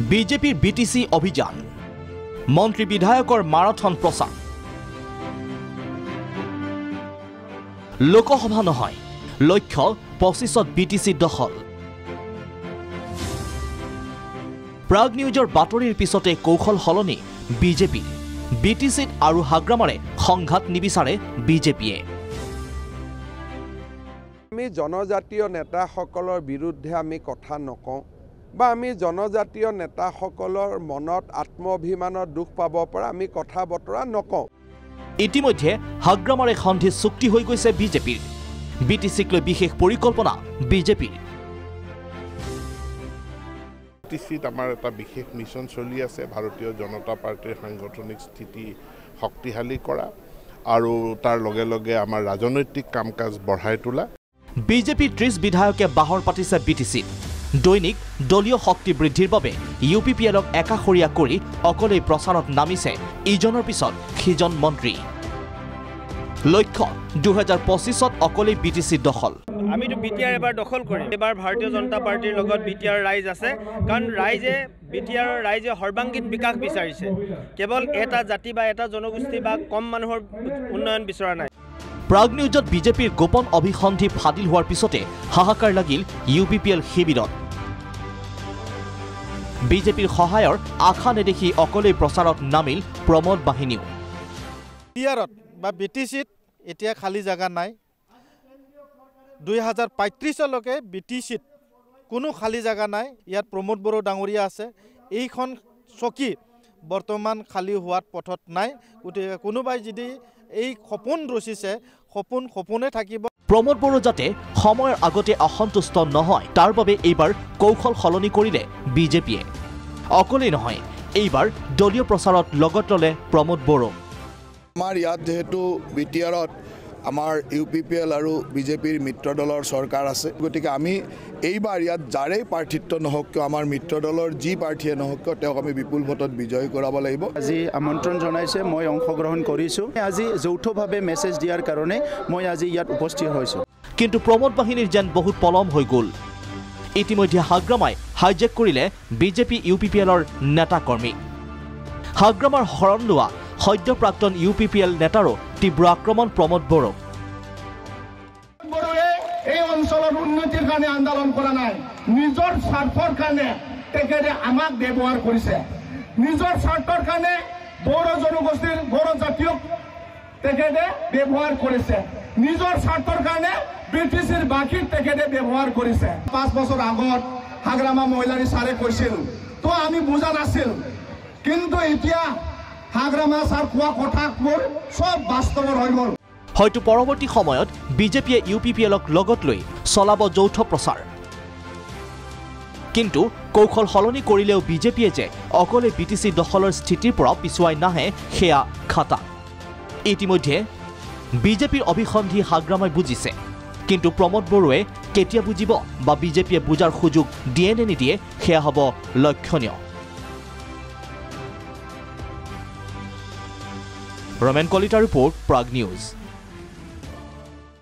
বিজেপিৰ বিটিসি অভিযান মন্ত্ৰী বিধায়কৰ মাৰাথন প্ৰচাৰ লোকসভা নহয় লক্ষ্য 25ত বিটিসি দখল প্ৰাগ নিউজৰ বাতৰিৰ পিছতে কৌশল হলনি বিজেপিৰ বিটিসিত আৰু হাগ্ৰামাৰে সংঘাত নিবিচাৰে বিজেপিয়ে আমি জনজাতীয় নেতাসকলৰ বিৰুদ্ধে আমি কথা নকওঁ বা আমি জনজাতীয় নেতাসকলৰ মনত আত্মঅভিমানৰ দুখ পাব পৰা আমি কথা বতৰা নকওঁ ইতিমধ্যে হাগ্ৰামাৰে সন্ধি চুক্তি হৈ গৈছে বিজেপিৰ বিটিসিক লৈ বিশেষ পৰিকল্পনা বিজেপিৰ বিটিসিত আমাৰ এটা বিশেষ মিছন চলি আছে ভাৰতীয় জনতা পাৰ্টিৰ সাংগঠনিক স্থিতি শক্তিশালী কৰা আৰু তাৰ লগে লগে আমাৰ ৰাজনৈতিক কামকাজ বঢ়াই তোলা বিজেপিৰ 30 বিধায়কে বাহৰ পাতিছে বিটিসিত দৈনিক দলীয় শক্তি বৃদ্ধিৰ বাবে ইউপিপিএলক একাখৰীয়া কৰি অকলে প্ৰচাৰত নামিছে ইজনৰ পিছত খিজন মন্ত্ৰী লক্ষ্য 2025ত অকলে বিটিসি দখল আমি তো বিটিআৰ এবাৰ দখল কৰিম এবাৰ ভাৰতীয় জনতা পাৰ্টিৰ লগত বিটিআৰ ৰাইজ আছে কাৰণ বিটিআৰৰ ৰাইজে সৰ্বাংগীন বিকাশ বিচাৰিছে কেৱল এটা জাতি বা এটা জনগোষ্ঠী বা কম মানুহৰ উন্নয়ন বিচৰা নাই প্ৰাগ নিউজত বিজেপিৰ গোপন অভিসন্ধি ফাদিল হোৱাৰ পিছতে হাহাকাৰ লাগিল ইউপিপিএল শিবিৰত বিজেপিৰ সহায়ৰ আশা নেদেখি অকলে প্ৰচাৰত নামিল প্ৰমোদ বাহিনীও বিটিআৰত বা বিটিসিত এতিয়া খালী জায়গা নাই 2035 লৈকে বিটিসিত কোনো খালী জায়গা নাই ইয়াত প্ৰমোদ বড়ো ডাঙৰীয়া আছে এইখন চকী বৰ্তমান খালী হোৱাত পথত নাই গতিকে কোনোবাই যদি এই সপোন ৰচিছে সপোনে থাকিব প্ৰমোদ বড়ো যাতে সময়ৰ আগতে অসন্তুষ্ট নহয় তাৰ বাবে এইবাৰ কৌশল সলনি কৰিলে বিজেপিয়ে অকলে নহয় এইবাৰ দলীয় প্ৰচাৰত লগত ললে প্ৰমোদ বড়ো আমাৰ ইয়াত যেহেতু বিটিআৰত আমাৰ ইউপিপিএল আৰু বিজেপিৰ মিত্ৰ দলৰ চৰকাৰ আছে গতিকে আমি এইবাৰ ইয়াত যাৰে প্ৰাৰ্থিত্ব নহওক কিয় আমাৰ মিত্ৰ দলৰ যি প্ৰাৰ্থীয়ে নহওক কিয় তেওঁক আমি বিপুল ভোটত বিজয় কৰাব লাগিব আজি আমন্ত্ৰণ জনাইছে মই অংশগ্ৰহণ কৰিছো আজি যৌথভাৱে মেছেজ দিয়াৰ কাৰণে মই আজি ইয়াত উপস্থিত হৈছো কিন্তু প্ৰমোদ বাহিনীৰ যেন বহুত পলম হৈ গ'ল ইতিমধ্যে হাগ্ৰামাই হাইজেক কৰিলে বিজেপি ইউপিপিএলৰ নেতা কৰ্মী হাগ্ৰামাৰ হৰণ লোৱা সদ্য প্ৰাক্তন ইউপিপিএল নেতাৰো তীব্ৰ আক্ৰমণ প্ৰমোদ বড়ো এই অঞ্চলৰ উন্নতিৰ কাৰণে আন্দোলন কৰা নাই নিজৰ স্বাৰ্থৰ কাৰণে তেখেতে আমাক ব্যৱহাৰ কৰিছে নিজৰ স্বাৰ্থৰ কাৰণে বড়ো জনগোষ্ঠীৰ বড়ো জাতীয়ক তেখেতে ব্যৱহাৰ কৰিছে নিজৰ স্বাৰ্থৰ কাৰণে ব্ৰিটিছৰ বাকীক তেখেতে ব্যৱহাৰ কৰিছে 5 বছৰ আগত হাগ্ৰামা মহিলাৰী ছাৰে কৈছিল তো আমি বুজা নাছিল কিন্তু এতিয়া হাগ্ৰামা ছাৰ কোৱা কথাবোৰ সব বাস্তৱৰ হৈ গ'ল হয়তো পৰৱৰ্তী সময়ত বিজেপিয়ে ইউপিপিএলক লগত লৈ চলাব যৌথ প্ৰচাৰ কিন্তু কৌশল সলনি কৰিলেও বিজেপিয়ে যে অকলে বিটিসি দখলৰ স্থিতিৰ পৰা পিছুৱাই নাহে সেয়া খাটা ইতিমধ্যে বিজেপিৰ অভিসন্ধি হাগ্ৰামাই বুজিছে কিন্তু প্ৰমোদ বড়োৱে কেতিয়া বুজিব বা বিজেপিয়ে বুজাৰ সুযোগ দিয়ে নে নিদিয়ে সেয়া হ'ব লক্ষণীয় ৰমেন কলিতা ৰিপৰ্ট প্ৰাগ নিউজ